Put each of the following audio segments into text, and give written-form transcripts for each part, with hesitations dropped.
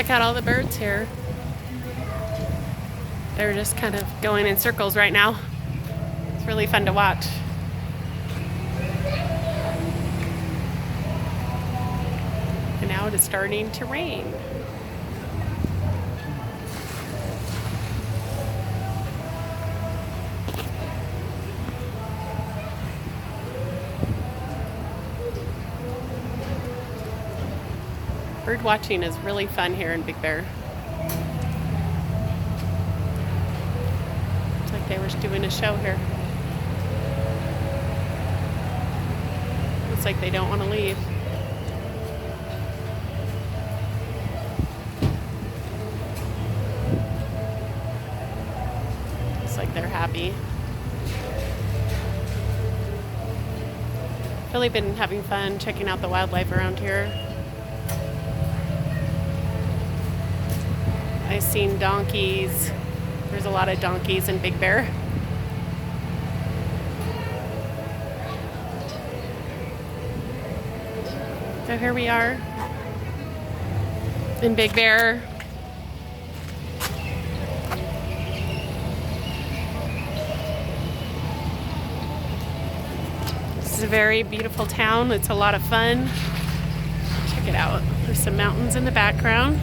Check out all the birds here. They're just kind of going in circles right now. It's really fun to watch. And now it is starting to rain. Bird watching is really fun here in Big Bear. Looks like they were doing a show here. Looks like they don't want to leave. Looks like they're happy. Really been having fun checking out the wildlife around here. I've seen donkeys. There's a lot of donkeys in Big Bear. So here we are in Big Bear. This is a very beautiful town. It's a lot of fun. Check it out. There's some mountains in the background.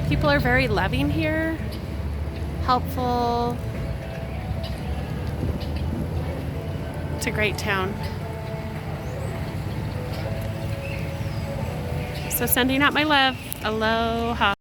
People are very loving here, helpful. It's a great town. So sending out my love. Aloha.